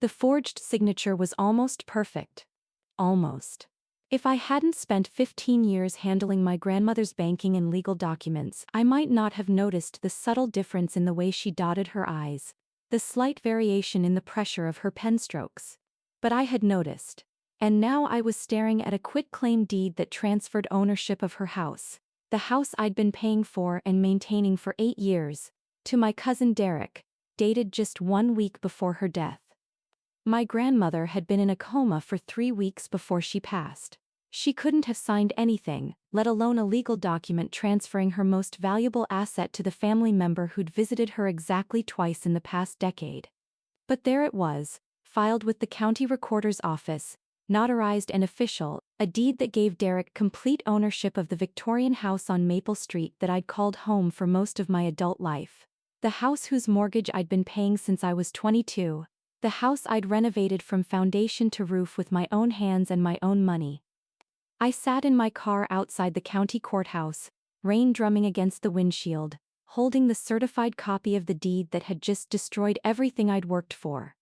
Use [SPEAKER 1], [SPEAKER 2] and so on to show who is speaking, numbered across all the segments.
[SPEAKER 1] The forged signature was almost perfect. Almost. If I hadn't spent 15 years handling my grandmother's banking and legal documents, I might not have noticed the subtle difference in the way she dotted her I's, the slight variation in the pressure of her pen strokes. But I had noticed. And now I was staring at a quitclaim deed that transferred ownership of her house, the house I'd been paying for and maintaining for 8 years, to my cousin Derek, dated just 1 week before her death. My grandmother had been in a coma for 3 weeks before she passed. She couldn't have signed anything, let alone a legal document transferring her most valuable asset to the family member who'd visited her exactly twice in the past decade. But there it was, filed with the county recorder's office, notarized and official, a deed that gave Derek complete ownership of the Victorian house on Maple Street that I'd called home for most of my adult life. The house whose mortgage I'd been paying since I was 22. The house I'd renovated from foundation to roof with my own hands and my own money. I sat in my car outside the county courthouse, rain drumming against the windshield, holding the certified copy of the deed that had just destroyed everything I'd worked for.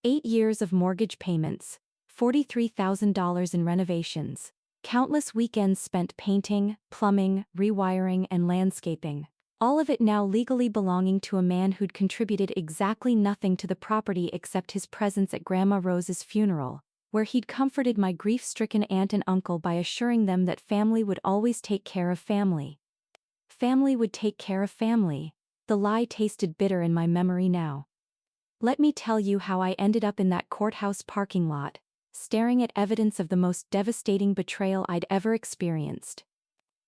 [SPEAKER 1] 8 years of mortgage payments, $43,000 in renovations, countless weekends spent painting, plumbing, rewiring, and landscaping. All of it now legally belonging to a man who'd contributed exactly nothing to the property except his presence at Grandma Rose's funeral, where he'd comforted my grief-stricken aunt and uncle by assuring them that family would always take care of family. Family would take care of family. The lie tasted bitter in my memory now. Let me tell you how I ended up in that courthouse parking lot, staring at evidence of the most devastating betrayal I'd ever experienced.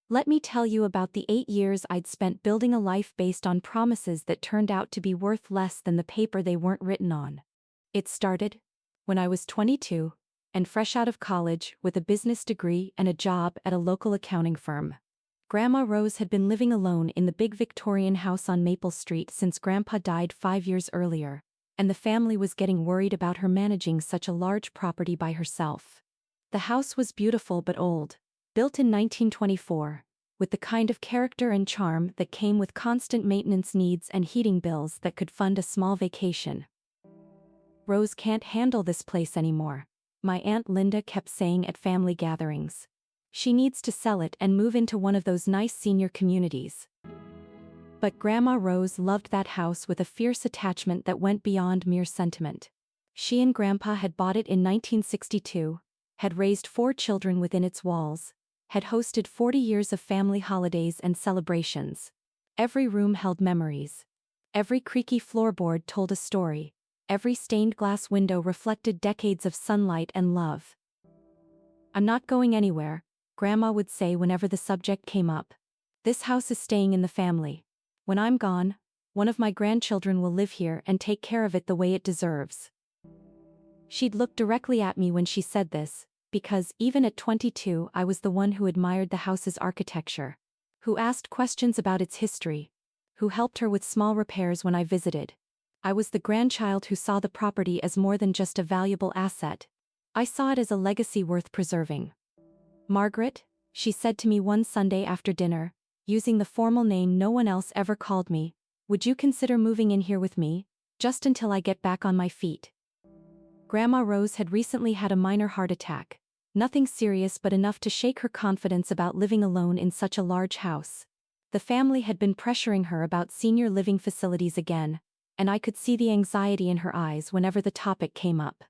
[SPEAKER 1] Let me tell you about the 8 years I'd spent building a life based on promises that turned out to be worth less than the paper they weren't written on. It started when I was 22, and fresh out of college with a business degree and a job at a local accounting firm. Grandma Rose had been living alone in the big Victorian house on Maple Street since Grandpa died 5 years earlier, and the family was getting worried about her managing such a large property by herself. The house was beautiful but old, built in 1924, with the kind of character and charm that came with constant maintenance needs and heating bills that could fund a small vacation. Rose can't handle this place anymore, my Aunt Linda kept saying at family gatherings. She needs to sell it and move into one of those nice senior communities. But Grandma Rose loved that house with a fierce attachment that went beyond mere sentiment. She and Grandpa had bought it in 1962, had raised 4 children within its walls, had hosted 40 years of family holidays and celebrations. Every room held memories. Every creaky floorboard told a story. Every stained glass window reflected decades of sunlight and love. "I'm not going anywhere," Grandma would say whenever the subject came up. "This house is staying in the family. When I'm gone, one of my grandchildren will live here and take care of it the way it deserves." She'd look directly at me when she said this, because even at 22 I was the one who admired the house's architecture, who asked questions about its history, who helped her with small repairs when I visited. I was the grandchild who saw the property as more than just a valuable asset. I saw it as a legacy worth preserving. "Margaret," she said to me one Sunday after dinner, using the formal name no one else ever called me, "would you consider moving in here with me, just until I get back on my feet?" Grandma Rose had recently had a minor heart attack. Nothing serious but enough to shake her confidence about living alone in such a large house. The family had been pressuring her about senior living facilities again, and I could see the anxiety in her eyes whenever the topic came up.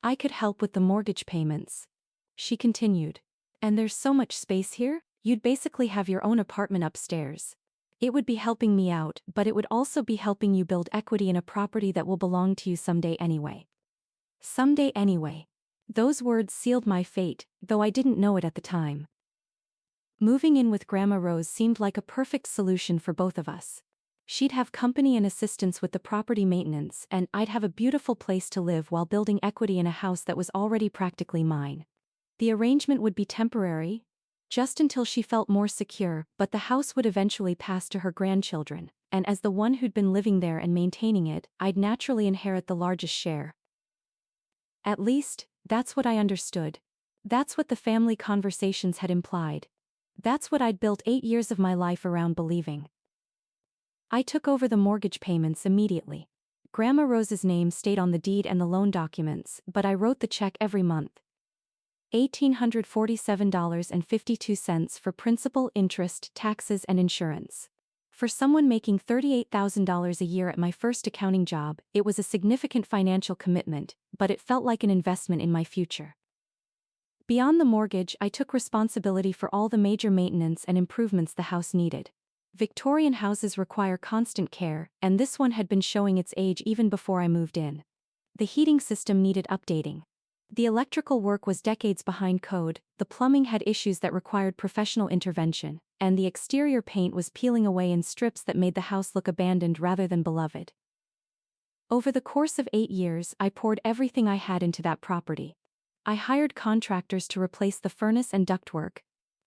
[SPEAKER 1] "I could help with the mortgage payments," she continued. "And there's so much space here, you'd basically have your own apartment upstairs. It would be helping me out, but it would also be helping you build equity in a property that will belong to you someday anyway." Someday anyway. Those words sealed my fate, though I didn't know it at the time. Moving in with Grandma Rose seemed like a perfect solution for both of us. She'd have company and assistance with the property maintenance, and I'd have a beautiful place to live while building equity in a house that was already practically mine. The arrangement would be temporary, just until she felt more secure, but the house would eventually pass to her grandchildren, and as the one who'd been living there and maintaining it, I'd naturally inherit the largest share. At least, that's what I understood. That's what the family conversations had implied. That's what I'd built 8 years of my life around believing. I took over the mortgage payments immediately. Grandma Rose's name stayed on the deed and the loan documents, but I wrote the check every month. $1,847.52 for principal, interest, taxes, and insurance. For someone making $38,000 a year at my first accounting job, it was a significant financial commitment, but it felt like an investment in my future. Beyond the mortgage, I took responsibility for all the major maintenance and improvements the house needed. Victorian houses require constant care, and this one had been showing its age even before I moved in. The heating system needed updating. The electrical work was decades behind code, the plumbing had issues that required professional intervention, and the exterior paint was peeling away in strips that made the house look abandoned rather than beloved. Over the course of 8 years, I poured everything I had into that property. I hired contractors to replace the furnace and ductwork.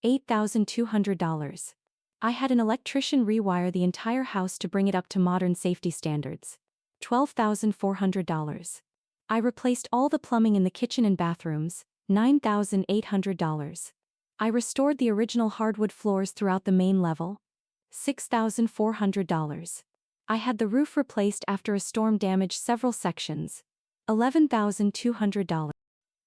[SPEAKER 1] $8,200. I had an electrician rewire the entire house to bring it up to modern safety standards. $12,400. I replaced all the plumbing in the kitchen and bathrooms. $9,800. I restored the original hardwood floors throughout the main level. $6,400. I had the roof replaced after a storm damaged several sections. $11,200.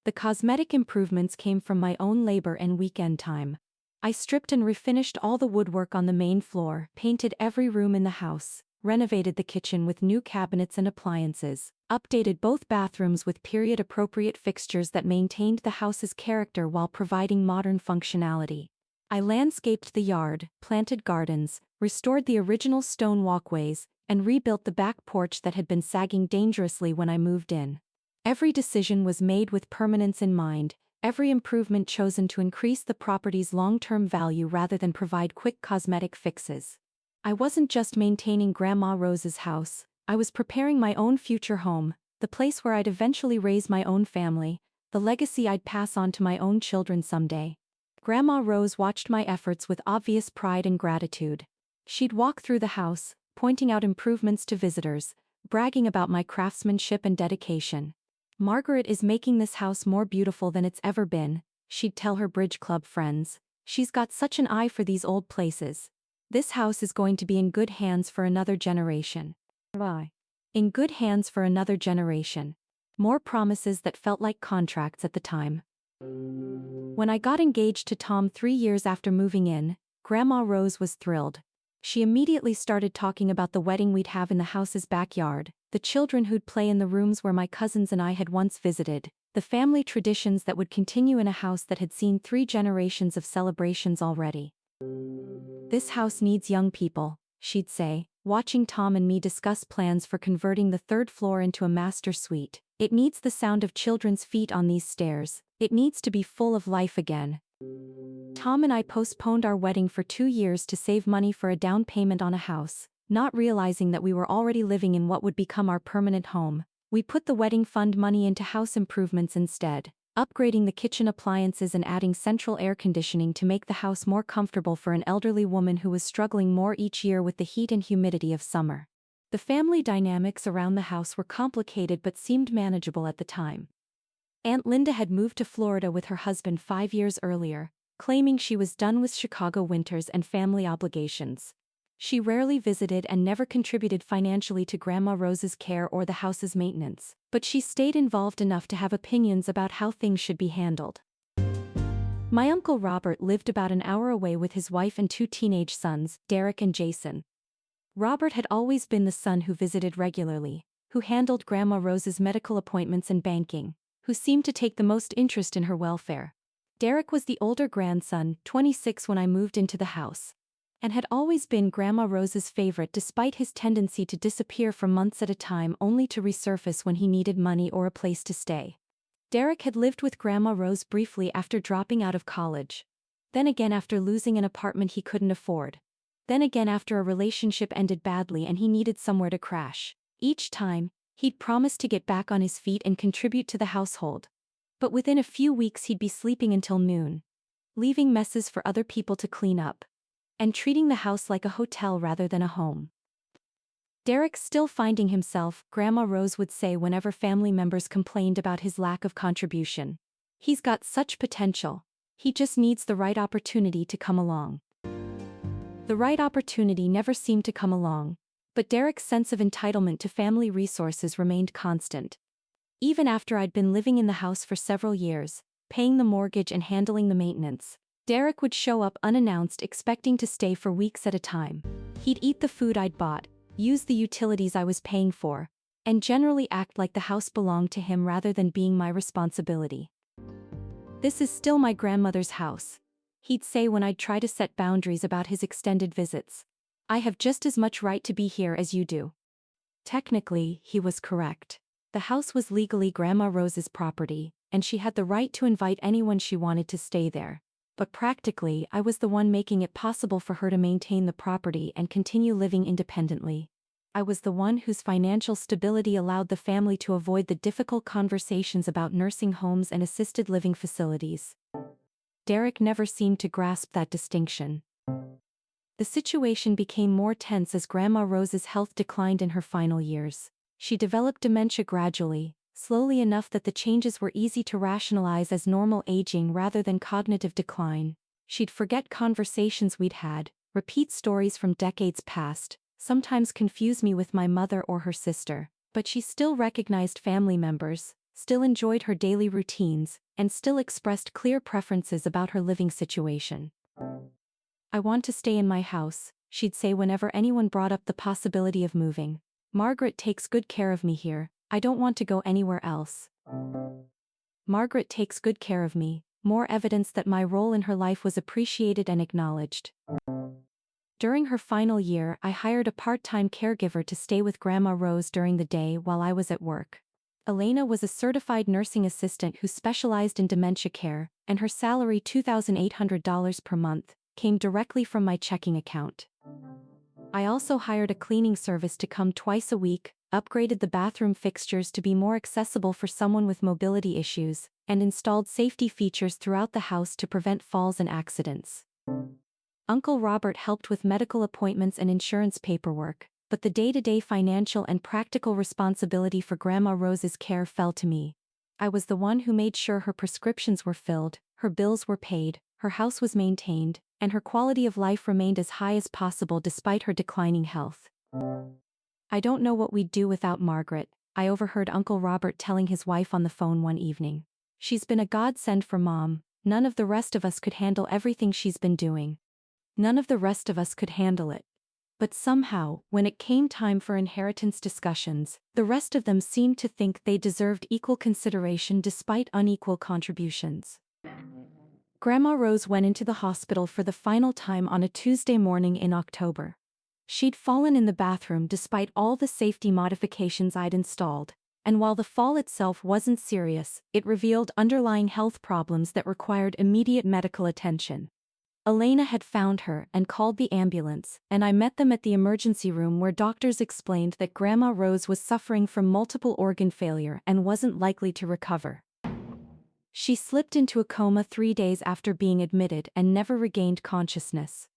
[SPEAKER 1] The cosmetic improvements came from my own labor and weekend time. I stripped and refinished all the woodwork on the main floor, painted every room in the house, renovated the kitchen with new cabinets and appliances, updated both bathrooms with period-appropriate fixtures that maintained the house's character while providing modern functionality. I landscaped the yard, planted gardens, restored the original stone walkways, and rebuilt the back porch that had been sagging dangerously when I moved in. Every decision was made with permanence in mind, every improvement chosen to increase the property's long-term value rather than provide quick cosmetic fixes. I wasn't just maintaining Grandma Rose's house, I was preparing my own future home, the place where I'd eventually raise my own family, the legacy I'd pass on to my own children someday. Grandma Rose watched my efforts with obvious pride and gratitude. She'd walk through the house, pointing out improvements to visitors, bragging about my craftsmanship and dedication. "Margaret is making this house more beautiful than it's ever been," she'd tell her bridge club friends. "She's got such an eye for these old places. This house is going to be in good hands for another generation." Why? In good hands for another generation. More promises that felt like contracts at the time. When I got engaged to Tom 3 years after moving in, Grandma Rose was thrilled. She immediately started talking about the wedding we'd have in the house's backyard, the children who'd play in the rooms where my cousins and I had once visited, the family traditions that would continue in a house that had seen 3 generations of celebrations already. "This house needs young people," she'd say, watching Tom and me discuss plans for converting the 3rd floor into a master suite. "It needs the sound of children's feet on these stairs. It needs to be full of life again." Tom and I postponed our wedding for 2 years to save money for a down payment on a house, not realizing that we were already living in what would become our permanent home. We put the wedding fund money into house improvements instead, upgrading the kitchen appliances and adding central air conditioning to make the house more comfortable for an elderly woman who was struggling more each year with the heat and humidity of summer. The family dynamics around the house were complicated but seemed manageable at the time. Aunt Linda had moved to Florida with her husband 5 years earlier, claiming she was done with Chicago winters and family obligations. She rarely visited and never contributed financially to Grandma Rose's care or the house's maintenance, but she stayed involved enough to have opinions about how things should be handled. My Uncle Robert lived about an hour away with his wife and 2 teenage sons, Derek and Jason. Robert had always been the son who visited regularly, who handled Grandma Rose's medical appointments and banking, who seemed to take the most interest in her welfare. Derek was the older grandson, 26 when I moved into the house, and had always been Grandma Rose's favorite despite his tendency to disappear for months at a time only to resurface when he needed money or a place to stay. Derek had lived with Grandma Rose briefly after dropping out of college. Then again after losing an apartment he couldn't afford. Then again after a relationship ended badly and he needed somewhere to crash. Each time, he'd promised to get back on his feet and contribute to the household. But within a few weeks he'd be sleeping until noon, leaving messes for other people to clean up, and treating the house like a hotel rather than a home. Derek's still finding himself, Grandma Rose would say whenever family members complained about his lack of contribution. "He's got such potential. He just needs the right opportunity to come along." The right opportunity never seemed to come along. But Derek's sense of entitlement to family resources remained constant. Even after I'd been living in the house for several years, paying the mortgage and handling the maintenance, Derek would show up unannounced, expecting to stay for weeks at a time. He'd eat the food I'd bought, use the utilities I was paying for, and generally act like the house belonged to him rather than being my responsibility. "This is still my grandmother's house," he'd say when I'd try to set boundaries about his extended visits. "I have just as much right to be here as you do." Technically, he was correct. The house was legally Grandma Rose's property, and she had the right to invite anyone she wanted to stay there. But practically, I was the one making it possible for her to maintain the property and continue living independently. I was the one whose financial stability allowed the family to avoid the difficult conversations about nursing homes and assisted living facilities. Derek never seemed to grasp that distinction. The situation became more tense as Grandma Rose's health declined in her final years. She developed dementia gradually, slowly enough that the changes were easy to rationalize as normal aging rather than cognitive decline. She'd forget conversations we'd had, repeat stories from decades past, sometimes confuse me with my mother or her sister, but she still recognized family members, still enjoyed her daily routines, and still expressed clear preferences about her living situation. "I want to stay in my house," she'd say whenever anyone brought up the possibility of moving. "Margaret takes good care of me here, I don't want to go anywhere else." Margaret takes good care of me, more evidence that my role in her life was appreciated and acknowledged. During her final year, I hired a part-time caregiver to stay with Grandma Rose during the day while I was at work. Elena was a certified nursing assistant who specialized in dementia care, and her salary, $2,800 per month, came directly from my checking account. I also hired a cleaning service to come twice a week, upgraded the bathroom fixtures to be more accessible for someone with mobility issues, and installed safety features throughout the house to prevent falls and accidents. Uncle Robert helped with medical appointments and insurance paperwork, but the day-to-day financial and practical responsibility for Grandma Rose's care fell to me. I was the one who made sure her prescriptions were filled, her bills were paid, her house was maintained, and her quality of life remained as high as possible despite her declining health. "I don't know what we'd do without Margaret," I overheard Uncle Robert telling his wife on the phone one evening. "She's been a godsend for Mom. None of the rest of us could handle everything she's been doing. None of the rest of us could handle it." But somehow, when it came time for inheritance discussions, the rest of them seemed to think they deserved equal consideration despite unequal contributions. Grandma Rose went into the hospital for the final time on a Tuesday morning in October. She'd fallen in the bathroom despite all the safety modifications I'd installed, and while the fall itself wasn't serious, it revealed underlying health problems that required immediate medical attention. Elena had found her and called the ambulance, and I met them at the emergency room where doctors explained that Grandma Rose was suffering from multiple organ failure and wasn't likely to recover. She slipped into a coma 3 days after being admitted and never regained consciousness.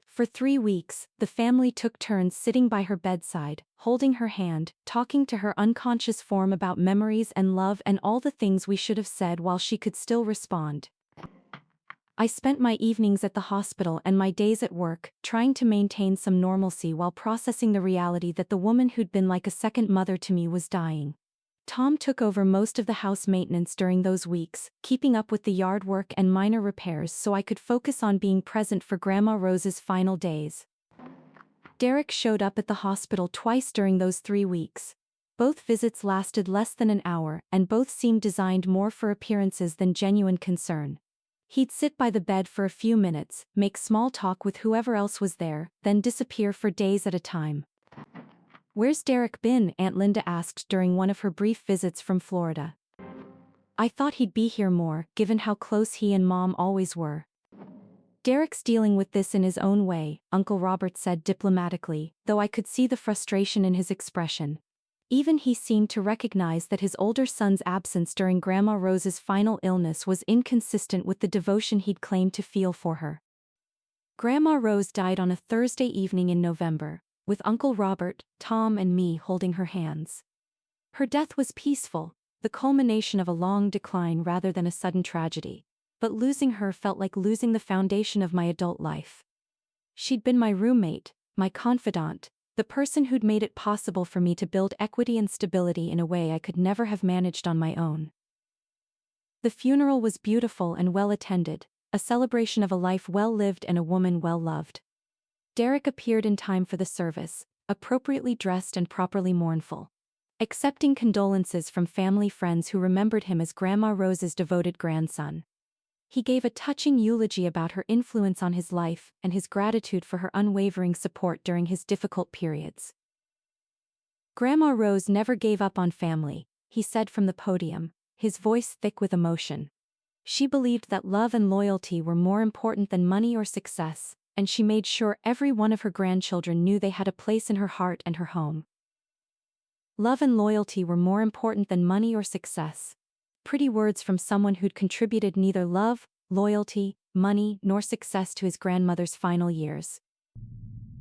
[SPEAKER 1] For 3 weeks, the family took turns sitting by her bedside, holding her hand, talking to her unconscious form about memories and love and all the things we should have said while she could still respond. I spent my evenings at the hospital and my days at work, trying to maintain some normalcy while processing the reality that the woman who'd been like a second mother to me was dying. Tom took over most of the house maintenance during those weeks, keeping up with the yard work and minor repairs so I could focus on being present for Grandma Rose's final days. Derek showed up at the hospital twice during those 3 weeks. Both visits lasted less than an hour, and both seemed designed more for appearances than genuine concern. He'd sit by the bed for a few minutes, make small talk with whoever else was there, then disappear for days at a time. "Where's Derek been?" Aunt Linda asked during one of her brief visits from Florida. "I thought he'd be here more, given how close he and Mom always were." "Derek's dealing with this in his own way," Uncle Robert said diplomatically, though I could see the frustration in his expression. Even he seemed to recognize that his older son's absence during Grandma Rose's final illness was inconsistent with the devotion he'd claimed to feel for her. Grandma Rose died on a Thursday evening in November, with Uncle Robert, Tom and me holding her hands. Her death was peaceful, the culmination of a long decline rather than a sudden tragedy, but losing her felt like losing the foundation of my adult life. She'd been my roommate, my confidant, The person who'd made it possible for me to build equity and stability in a way I could never have managed on my own. The funeral was beautiful and well attended, a celebration of a life well lived and a woman well loved. Derek appeared in time for the service, appropriately dressed and properly mournful, accepting condolences from family friends who remembered him as Grandma Rose's devoted grandson. He gave a touching eulogy about her influence on his life and his gratitude for her unwavering support during his difficult periods. Grandma Rose never gave up on family, he said from the podium, his voice thick with emotion. She believed that love and loyalty were more important than money or success, and she made sure every one of her grandchildren knew they had a place in her heart and her home. Love and loyalty were more important than money or success. Pretty words from someone who'd contributed neither love, loyalty, money, nor success to his grandmother's final years.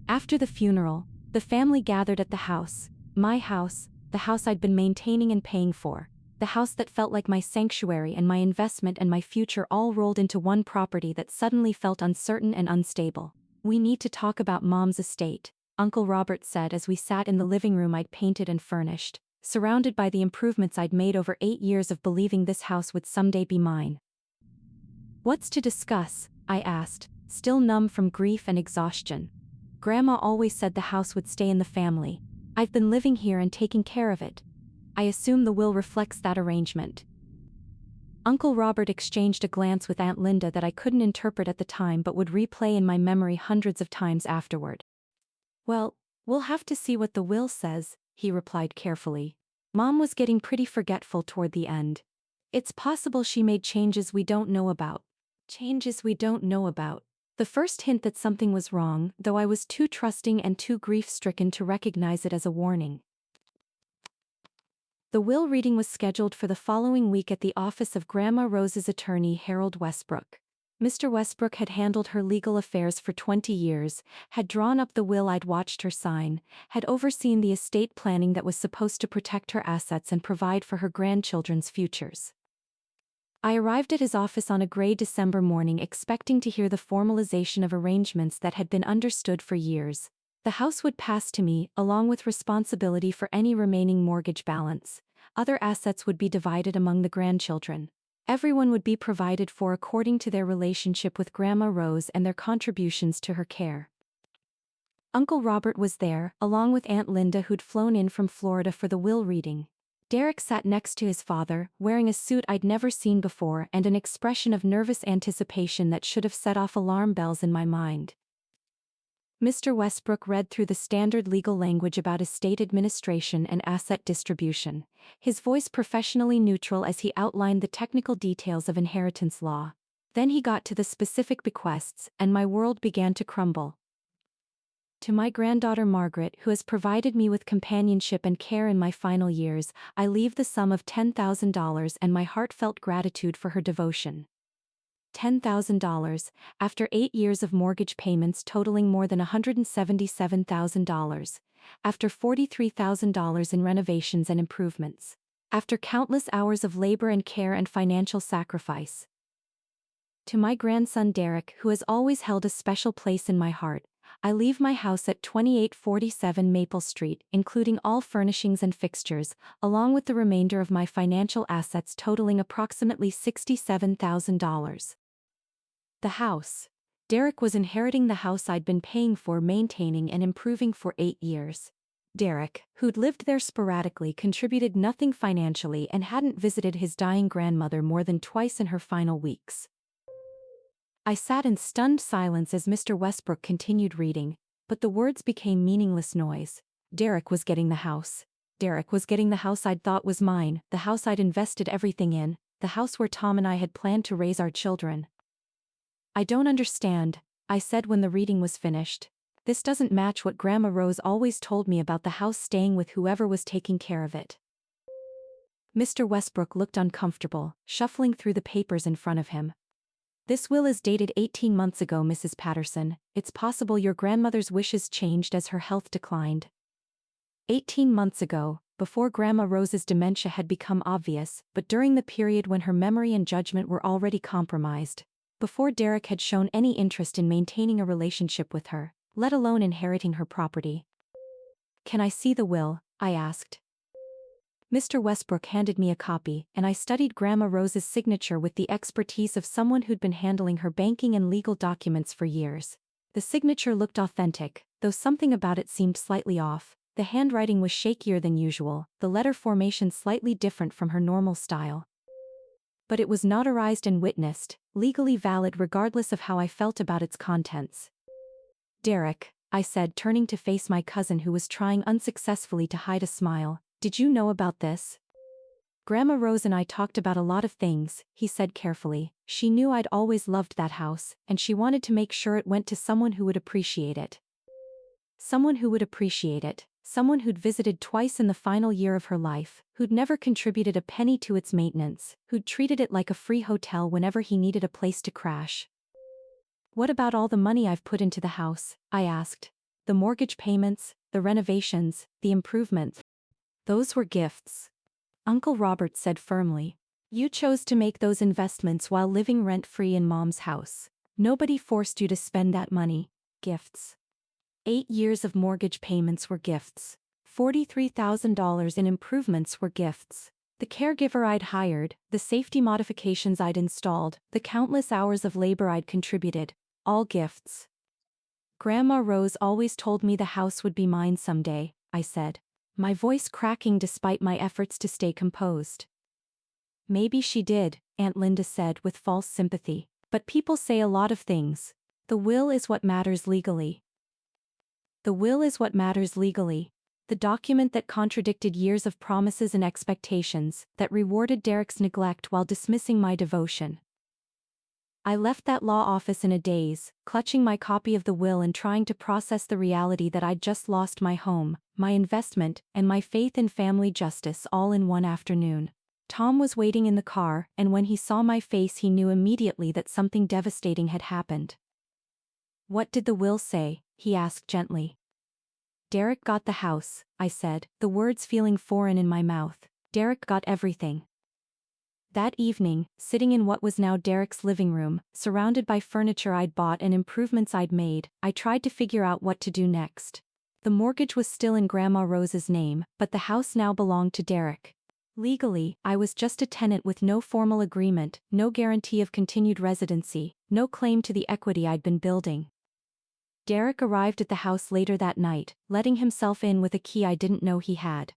[SPEAKER 1] After the funeral, the family gathered at the house, my house, the house I'd been maintaining and paying for, the house that felt like my sanctuary and my investment and my future all rolled into one property that suddenly felt uncertain and unstable. "We need to talk about Mom's estate," Uncle Robert said as we sat in the living room I'd painted and furnished, surrounded by the improvements I'd made over 8 years of believing this house would someday be mine. "What's to discuss?" I asked, still numb from grief and exhaustion. "Grandma always said the house would stay in the family. I've been living here and taking care of it. I assume the will reflects that arrangement." Uncle Robert exchanged a glance with Aunt Linda that I couldn't interpret at the time but would replay in my memory hundreds of times afterward. "Well, we'll have to see what the will says," he replied carefully. "Mom was getting pretty forgetful toward the end. It's possible she made changes we don't know about." Changes we don't know about. The first hint that something was wrong, though I was too trusting and too grief-stricken to recognize it as a warning. The will reading was scheduled for the following week at the office of Grandma Rose's attorney Harold Westbrook. Mr. Westbrook had handled her legal affairs for 20 years, had drawn up the will I'd watched her sign, had overseen the estate planning that was supposed to protect her assets and provide for her grandchildren's futures. I arrived at his office on a gray December morning expecting to hear the formalization of arrangements that had been understood for years. The house would pass to me, along with responsibility for any remaining mortgage balance. Other assets would be divided among the grandchildren. Everyone would be provided for according to their relationship with Grandma Rose and their contributions to her care. Uncle Robert was there, along with Aunt Linda who'd flown in from Florida for the will reading. Derek sat next to his father, wearing a suit I'd never seen before and an expression of nervous anticipation that should have set off alarm bells in my mind. Mr. Westbrook read through the standard legal language about estate administration and asset distribution, his voice professionally neutral as he outlined the technical details of inheritance law. Then he got to the specific bequests, and my world began to crumble. "To my granddaughter Margaret, who has provided me with companionship and care in my final years, I leave the sum of $10,000 and my heartfelt gratitude for her devotion." $10,000, after 8 years of mortgage payments totaling more than $177,000, after $43,000 in renovations and improvements, after countless hours of labor and care and financial sacrifice. To my grandson Derek, who has always held a special place in my heart, I leave my house at 2847 Maple Street, including all furnishings and fixtures, along with the remainder of my financial assets totaling approximately $67,000. The house. Derek was inheriting the house I'd been paying for, maintaining and improving for 8 years. Derek, who'd lived there sporadically, contributed nothing financially and hadn't visited his dying grandmother more than twice in her final weeks. I sat in stunned silence as Mr. Westbrook continued reading, but the words became meaningless noise. Derek was getting the house. Derek was getting the house I'd thought was mine, the house I'd invested everything in, the house where Tom and I had planned to raise our children. "I don't understand," I said when the reading was finished. "This doesn't match what Grandma Rose always told me about the house staying with whoever was taking care of it." Mr. Westbrook looked uncomfortable, shuffling through the papers in front of him. "This will is dated 18 months ago, Mrs. Patterson. It's possible your grandmother's wishes changed as her health declined." 18 months ago, before Grandma Rose's dementia had become obvious, but during the period when her memory and judgment were already compromised. Before Derek had shown any interest in maintaining a relationship with her, let alone inheriting her property. "Can I see the will?" I asked. Mr. Westbrook handed me a copy, and I studied Grandma Rose's signature with the expertise of someone who'd been handling her banking and legal documents for years. The signature looked authentic, though something about it seemed slightly off. The handwriting was shakier than usual, the letter formation slightly different from her normal style. But it was notarized and witnessed, legally valid regardless of how I felt about its contents. "Derek," I said, turning to face my cousin who was trying unsuccessfully to hide a smile, "did you know about this?" "Grandma Rose and I talked about a lot of things," he said carefully. "She knew I'd always loved that house, and she wanted to make sure it went to someone who would appreciate it. Someone who would appreciate it. Someone who'd visited twice in the final year of her life, who'd never contributed a penny to its maintenance, who'd treated it like a free hotel whenever he needed a place to crash." "What about all the money I've put into the house?" I asked. "The mortgage payments, the renovations, the improvements." "Those were gifts," Uncle Robert said firmly. "You chose to make those investments while living rent-free in Mom's house. Nobody forced you to spend that money." "Gifts." 8 years of mortgage payments were gifts. $43,000 in improvements were gifts. The caregiver I'd hired, the safety modifications I'd installed, the countless hours of labor I'd contributed, all gifts. "Grandma Rose always told me the house would be mine someday," I said, my voice cracking despite my efforts to stay composed. "Maybe she did," Aunt Linda said with false sympathy. "But people say a lot of things. The will is what matters legally." The will is what matters legally. The document that contradicted years of promises and expectations, that rewarded Derek's neglect while dismissing my devotion. I left that law office in a daze, clutching my copy of the will and trying to process the reality that I'd just lost my home, my investment, and my faith in family justice all in one afternoon. Tom was waiting in the car, and when he saw my face he knew immediately that something devastating had happened. "What did the will say?" he asked gently. "Derek got the house," I said, the words feeling foreign in my mouth. "Derek got everything." That evening, sitting in what was now Derek's living room, surrounded by furniture I'd bought and improvements I'd made, I tried to figure out what to do next. The mortgage was still in Grandma Rose's name, but the house now belonged to Derek. Legally, I was just a tenant with no formal agreement, no guarantee of continued residency, no claim to the equity I'd been building. Derek arrived at the house later that night, letting himself in with a key I didn't know he had.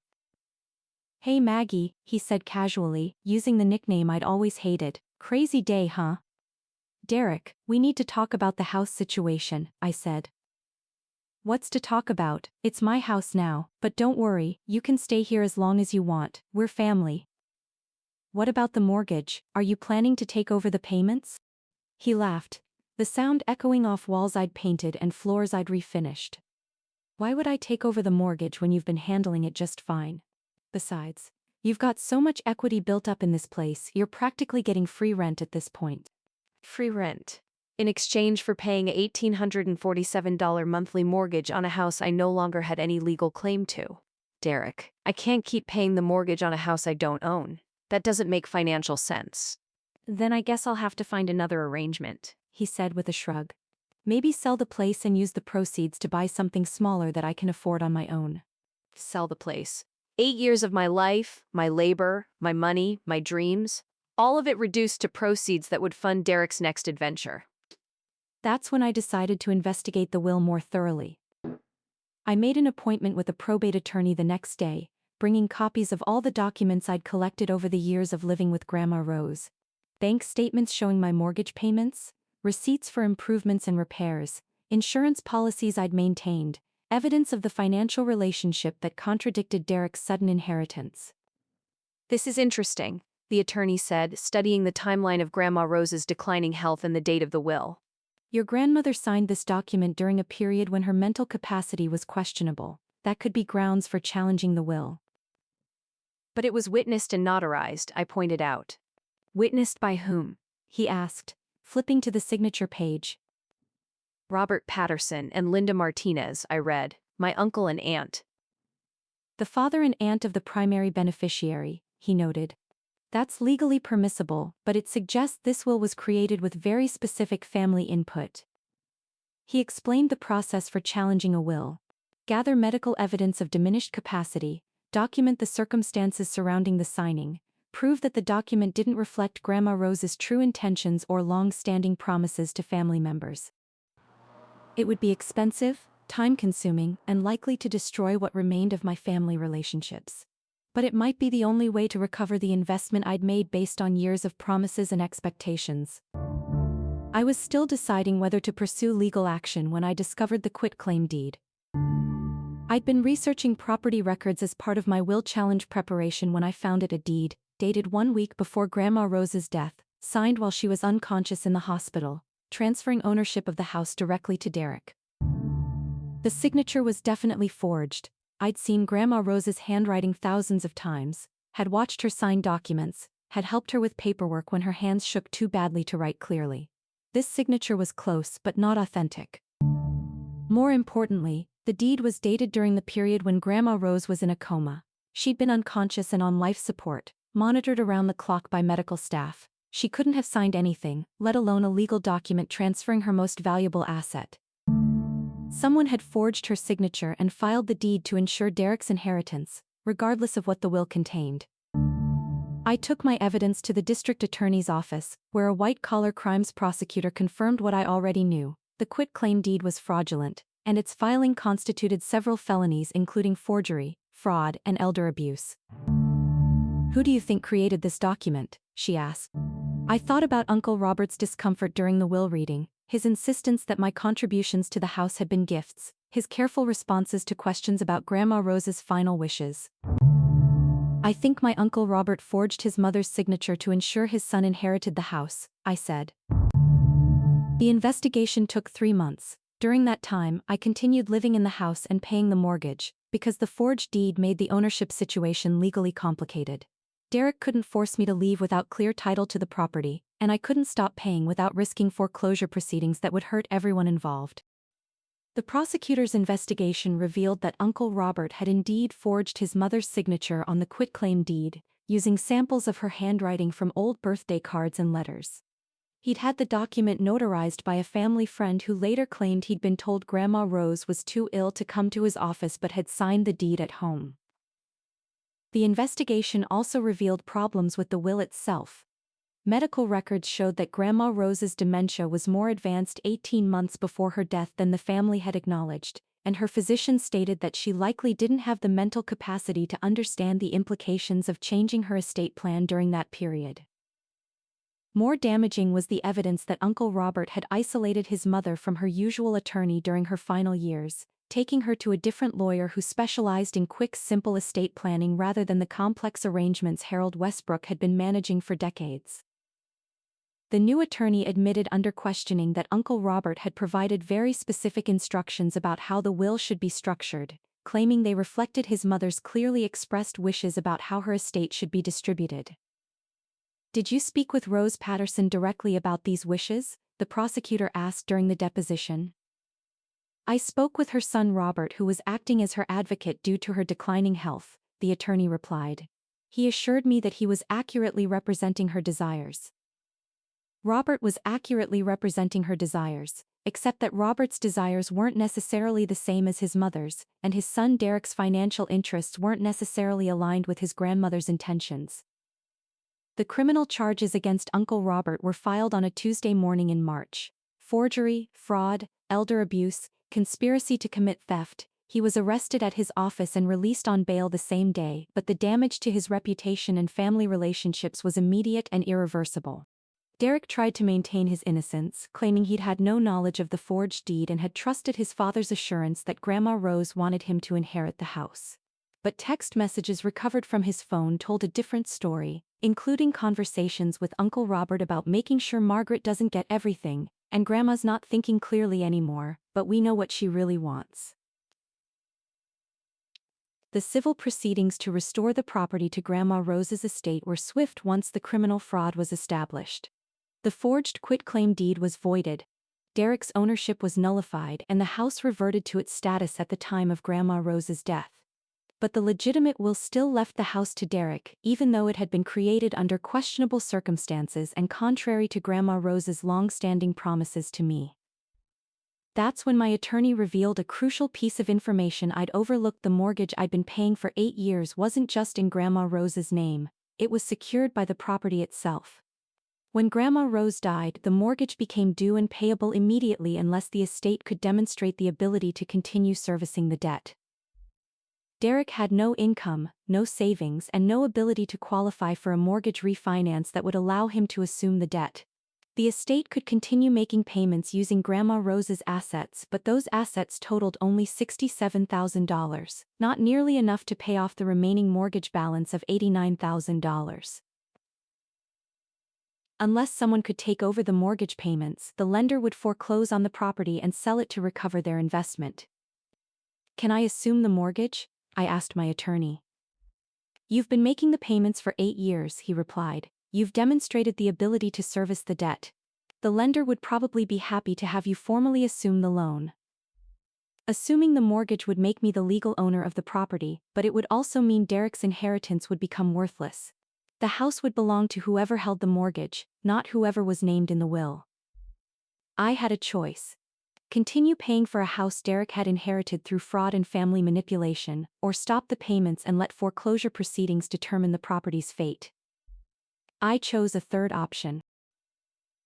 [SPEAKER 1] "Hey Maggie," he said casually, using the nickname I'd always hated. "Crazy day, huh?" "Derek, we need to talk about the house situation," I said. "What's to talk about? It's my house now, but don't worry, you can stay here as long as you want, we're family." "What about the mortgage? Are you planning to take over the payments?" He laughed, the sound echoing off walls I'd painted and floors I'd refinished. "Why would I take over the mortgage when you've been handling it just fine? Besides, you've got so much equity built up in this place, you're practically getting free rent at this point."
[SPEAKER 2] Free rent. In exchange for paying a $1,847 monthly mortgage on a house I no longer had any legal claim to. Derek, I can't keep paying the mortgage on a house I don't own. That doesn't make financial sense.
[SPEAKER 1] "Then I guess I'll have to find another arrangement," he said with a shrug. "Maybe sell the place and use the proceeds to buy something smaller that I can afford on my own."
[SPEAKER 2] Sell the place. 8 years of my life, my labor, my money, my dreams, all of it reduced to proceeds that would fund Derek's next adventure.
[SPEAKER 1] That's when I decided to investigate the will more thoroughly. I made an appointment with a probate attorney the next day, bringing copies of all the documents I'd collected over the years of living with Grandma Rose. Bank statements showing my mortgage payments, receipts for improvements and repairs, insurance policies I'd maintained, evidence of the financial relationship that contradicted Derek's sudden inheritance.
[SPEAKER 2] This is interesting, the attorney said, studying the timeline of Grandma Rose's declining health and the date of the will.
[SPEAKER 1] "Your grandmother signed this document during a period when her mental capacity was questionable. That could be grounds for challenging the will."
[SPEAKER 2] "But it was witnessed and notarized," I pointed out.
[SPEAKER 1] "Witnessed by whom?" he asked, flipping to the signature page.
[SPEAKER 2] "Robert Patterson and Linda Martinez," I read, "my uncle and aunt."
[SPEAKER 1] "The father and aunt of the primary beneficiary," he noted. "That's legally permissible, but it suggests this will was created with very specific family input." He explained the process for challenging a will. gather medical evidence of diminished capacity, document the circumstances surrounding the signing, prove that the document didn't reflect Grandma Rose's true intentions or long-standing promises to family members. It would be expensive, time-consuming, and likely to destroy what remained of my family relationships. But it might be the only way to recover the investment I'd made based on years of promises and expectations. I was still deciding whether to pursue legal action when I discovered the quitclaim deed. I'd been researching property records as part of my will challenge preparation when I found it a deed, dated 1 week before Grandma Rose's death, signed while she was unconscious in the hospital, transferring ownership of the house directly to Derek. The signature was definitely forged. I'd seen Grandma Rose's handwriting thousands of times, had watched her sign documents, had helped her with paperwork when her hands shook too badly to write clearly. This signature was close but not authentic. More importantly, the deed was dated during the period when Grandma Rose was in a coma. She'd been unconscious and on life support, monitored around the clock by medical staff. She couldn't have signed anything, let alone a legal document transferring her most valuable asset. Someone had forged her signature and filed the deed to ensure Derek's inheritance, regardless of what the will contained. I took my evidence to the district attorney's office, where a white-collar crimes prosecutor confirmed what I already knew: the quitclaim deed was fraudulent, and its filing constituted several felonies including forgery, fraud, and elder abuse. "Who do you think created this document?" she asked. I thought about Uncle Robert's discomfort during the will reading, his insistence that my contributions to the house had been gifts, his careful responses to questions about Grandma Rose's final wishes. "I think my Uncle Robert forged his mother's signature to ensure his son inherited the house," I said. The investigation took 3 months. During that time, I continued living in the house and paying the mortgage, because the forged deed made the ownership situation legally complicated. Derek couldn't force me to leave without clear title to the property, and I couldn't stop paying without risking foreclosure proceedings that would hurt everyone involved. The prosecutor's investigation revealed that Uncle Robert had indeed forged his mother's signature on the quitclaim deed, using samples of her handwriting from old birthday cards and letters. He'd had the document notarized by a family friend who later claimed he'd been told Grandma Rose was too ill to come to his office but had signed the deed at home. The investigation also revealed problems with the will itself. Medical records showed that Grandma Rose's dementia was more advanced 18 months before her death than the family had acknowledged, and her physician stated that she likely didn't have the mental capacity to understand the implications of changing her estate plan during that period. More damaging was the evidence that Uncle Robert had isolated his mother from her usual attorney during her final years, taking her to a different lawyer who specialized in quick, simple estate planning rather than the complex arrangements Harold Westbrook had been managing for decades. The new attorney admitted under questioning that Uncle Robert had provided very specific instructions about how the will should be structured, claiming they reflected his mother's clearly expressed wishes about how her estate should be distributed. "Did you speak with Rose Patterson directly about these wishes?" the prosecutor asked during the deposition. "I spoke with her son Robert, who was acting as her advocate due to her declining health," the attorney replied. "He assured me that he was accurately representing her desires." Robert was accurately representing her desires, except that Robert's desires weren't necessarily the same as his mother's, and his son Derek's financial interests weren't necessarily aligned with his grandmother's intentions. The criminal charges against Uncle Robert were filed on a Tuesday morning in March: forgery, fraud, elder abuse, conspiracy to commit theft. He was arrested at his office and released on bail the same day, but the damage to his reputation and family relationships was immediate and irreversible. Derek tried to maintain his innocence, claiming he'd had no knowledge of the forged deed and had trusted his father's assurance that Grandma Rose wanted him to inherit the house. But text messages recovered from his phone told a different story, including conversations with Uncle Robert about making sure Margaret doesn't get everything, and Grandma's not thinking clearly anymore, but we know what she really wants. The civil proceedings to restore the property to Grandma Rose's estate were swift once the criminal fraud was established. The forged quitclaim deed was voided, Derek's ownership was nullified, and the house reverted to its status at the time of Grandma Rose's death. But the legitimate will still left the house to Derek, even though it had been created under questionable circumstances and contrary to Grandma Rose's long-standing promises to me. That's when my attorney revealed a crucial piece of information I'd overlooked. The mortgage I'd been paying for 8 years wasn't just in Grandma Rose's name, it was secured by the property itself. When Grandma Rose died, the mortgage became due and payable immediately unless the estate could demonstrate the ability to continue servicing the debt. Derek had no income, no savings, and no ability to qualify for a mortgage refinance that would allow him to assume the debt. The estate could continue making payments using Grandma Rose's assets, but those assets totaled only $67,000, not nearly enough to pay off the remaining mortgage balance of $89,000. Unless someone could take over the mortgage payments, the lender would foreclose on the property and sell it to recover their investment. "Can I assume the mortgage?" I asked my attorney. "You've been making the payments for 8 years," he replied. "You've demonstrated the ability to service the debt. The lender would probably be happy to have you formally assume the loan." Assuming the mortgage would make me the legal owner of the property, but it would also mean Derek's inheritance would become worthless. The house would belong to whoever held the mortgage, not whoever was named in the will. I had a choice. Continue paying for a house Derek had inherited through fraud and family manipulation, or stop the payments and let foreclosure proceedings determine the property's fate. I chose a third option.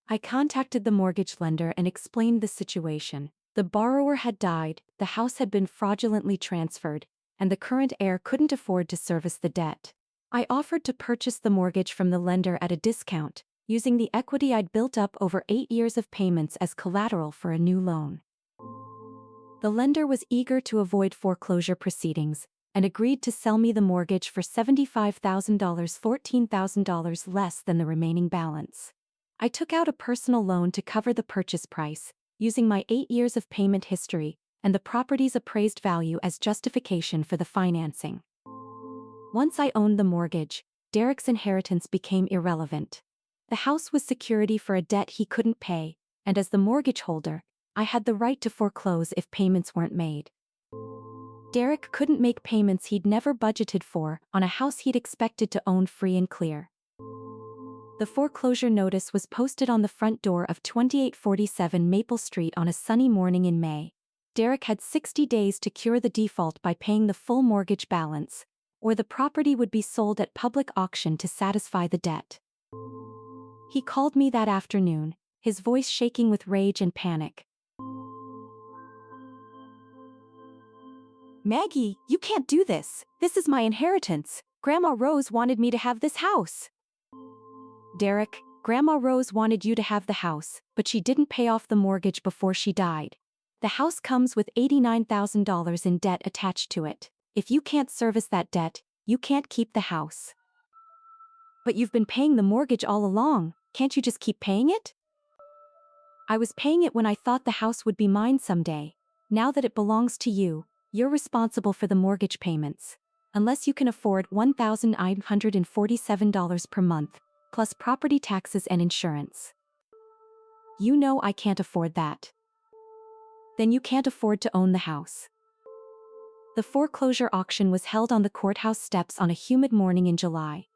[SPEAKER 1] I contacted the mortgage lender and explained the situation. The borrower had died, the house had been fraudulently transferred, and the current heir couldn't afford to service the debt. I offered to purchase the mortgage from the lender at a discount, using the equity I'd built up over 8 years of payments as collateral for a new loan. The lender was eager to avoid foreclosure proceedings, and agreed to sell me the mortgage for $75,000, $14,000 less than the remaining balance. I took out a personal loan to cover the purchase price, using my 8 years of payment history and the property's appraised value as justification for the financing. Once I owned the mortgage, Derek's inheritance became irrelevant. The house was security for a debt he couldn't pay, and as the mortgage holder, I had the right to foreclose if payments weren't made. Derek couldn't make payments he'd never budgeted for on a house he'd expected to own free and clear. The foreclosure notice was posted on the front door of 2847 Maple Street on a sunny morning in May. Derek had 60 days to cure the default by paying the full mortgage balance, or the property would be sold at public auction to satisfy the debt. He called me that afternoon, his voice shaking with rage and panic. "Maggie, you can't do this. This is my inheritance. Grandma Rose wanted me to have this house." "Derek, Grandma Rose wanted you to have the house, but she didn't pay off the mortgage before she died. The house comes with $89,000 in debt attached to it. If you can't service that debt, you can't keep the house." "But you've been paying the mortgage all along, can't you just keep paying it?" "I was paying it when I thought the house would be mine someday. Now that it belongs to you, you're responsible for the mortgage payments. Unless you can afford $1,947 per month, plus property taxes and insurance." "You know I can't afford that." "Then you can't afford to own the house." The foreclosure auction was held on the courthouse steps on a humid morning in July.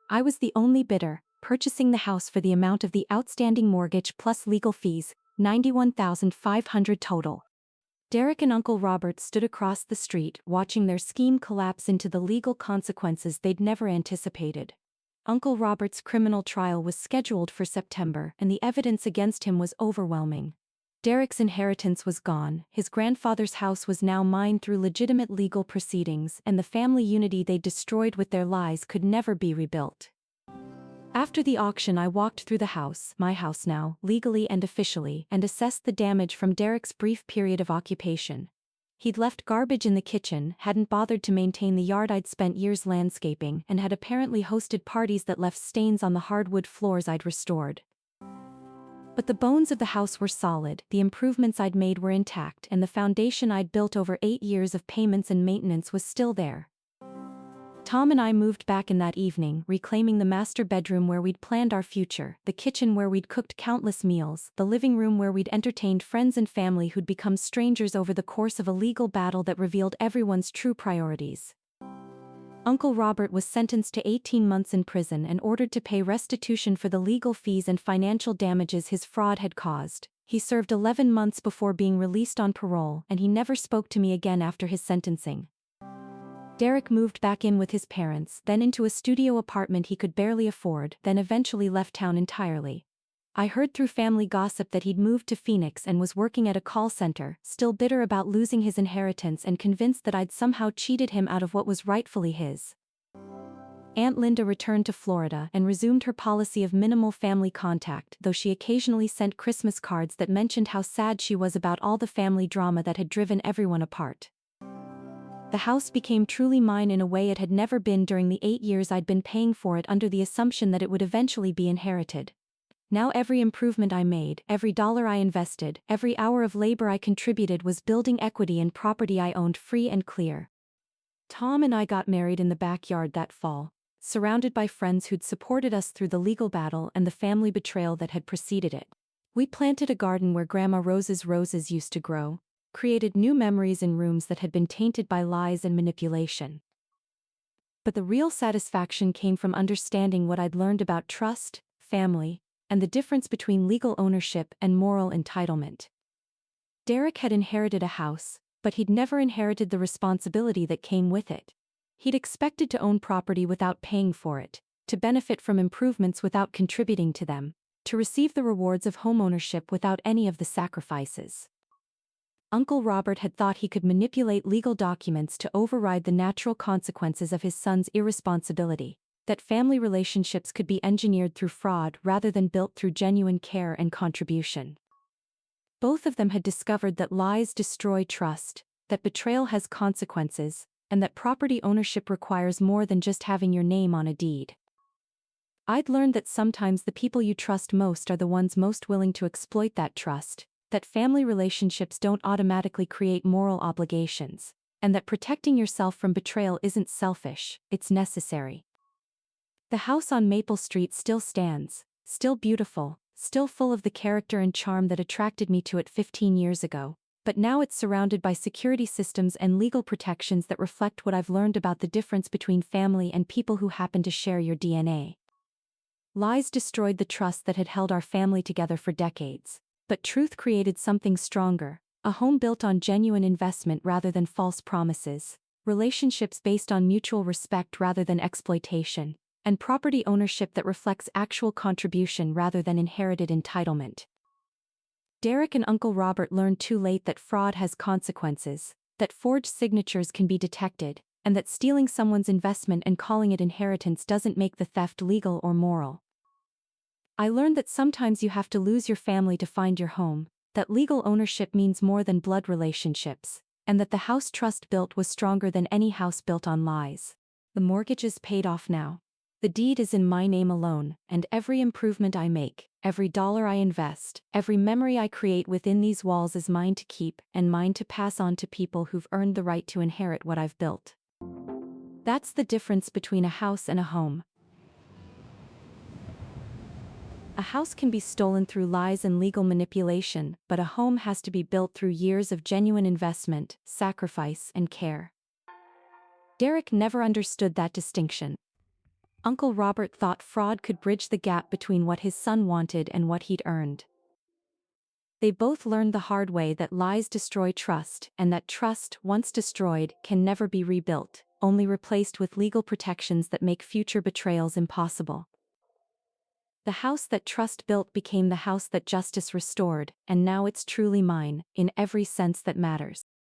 [SPEAKER 1] I was the only bidder, purchasing the house for the amount of the outstanding mortgage plus legal fees, $91,500 total. Derek and Uncle Robert stood across the street, watching their scheme collapse into the legal consequences they'd never anticipated. Uncle Robert's criminal trial was scheduled for September, and the evidence against him was overwhelming. Derek's inheritance was gone, his grandfather's house was now mine through legitimate legal proceedings, and the family unity they destroyed with their lies could never be rebuilt. After the auction, I walked through the house, my house now, legally and officially, and assessed the damage from Derek's brief period of occupation. He'd left garbage in the kitchen, hadn't bothered to maintain the yard I'd spent years landscaping, and had apparently hosted parties that left stains on the hardwood floors I'd restored. But the bones of the house were solid, the improvements I'd made were intact, and the foundation I'd built over 8 years of payments and maintenance was still there. Tom and I moved back in that evening, reclaiming the master bedroom where we'd planned our future, the kitchen where we'd cooked countless meals, the living room where we'd entertained friends and family who'd become strangers over the course of a legal battle that revealed everyone's true priorities. Uncle Robert was sentenced to 18 months in prison and ordered to pay restitution for the legal fees and financial damages his fraud had caused. He served 11 months before being released on parole, and he never spoke to me again after his sentencing. Derek moved back in with his parents, then into a studio apartment he could barely afford, then eventually left town entirely. I heard through family gossip that he'd moved to Phoenix and was working at a call center, still bitter about losing his inheritance and convinced that I'd somehow cheated him out of what was rightfully his. Aunt Linda returned to Florida and resumed her policy of minimal family contact, though she occasionally sent Christmas cards that mentioned how sad she was about all the family drama that had driven everyone apart. The house became truly mine in a way it had never been during the 8 years I'd been paying for it under the assumption that it would eventually be inherited. Now every improvement I made, every dollar I invested, every hour of labor I contributed was building equity in property I owned free and clear. Tom and I got married in the backyard that fall, surrounded by friends who'd supported us through the legal battle and the family betrayal that had preceded it. We planted a garden where Grandma Rose's roses used to grow, created new memories in rooms that had been tainted by lies and manipulation. But the real satisfaction came from understanding what I'd learned about trust, family, and the difference between legal ownership and moral entitlement. Derek had inherited a house, but he'd never inherited the responsibility that came with it. He'd expected to own property without paying for it, to benefit from improvements without contributing to them, to receive the rewards of homeownership without any of the sacrifices. Uncle Robert had thought he could manipulate legal documents to override the natural consequences of his son's irresponsibility, that family relationships could be engineered through fraud rather than built through genuine care and contribution. Both of them had discovered that lies destroy trust, that betrayal has consequences, and that property ownership requires more than just having your name on a deed. I'd learned that sometimes the people you trust most are the ones most willing to exploit that trust, that family relationships don't automatically create moral obligations, and that protecting yourself from betrayal isn't selfish, it's necessary. The house on Maple Street still stands, still beautiful, still full of the character and charm that attracted me to it 15 years ago, but now it's surrounded by security systems and legal protections that reflect what I've learned about the difference between family and people who happen to share your DNA. Lies destroyed the trust that had held our family together for decades, but truth created something stronger, a home built on genuine investment rather than false promises, relationships based on mutual respect rather than exploitation, and property ownership that reflects actual contribution rather than inherited entitlement. Derek and Uncle Robert learned too late that fraud has consequences, that forged signatures can be detected, and that stealing someone's investment and calling it inheritance doesn't make the theft legal or moral. I learned that sometimes you have to lose your family to find your home, that legal ownership means more than blood relationships, and that the house trust built was stronger than any house built on lies. The mortgage is paid off now. The deed is in my name alone, and every improvement I make, every dollar I invest, every memory I create within these walls is mine to keep and mine to pass on to people who've earned the right to inherit what I've built. That's the difference between a house and a home. A house can be stolen through lies and legal manipulation, but a home has to be built through years of genuine investment, sacrifice, and care. Derek never understood that distinction. Uncle Robert thought fraud could bridge the gap between what his son wanted and what he'd earned. They both learned the hard way that lies destroy trust, and that trust, once destroyed, can never be rebuilt, only replaced with legal protections that make future betrayals impossible. The house that trust built became the house that justice restored, and now it's truly mine, in every sense that matters.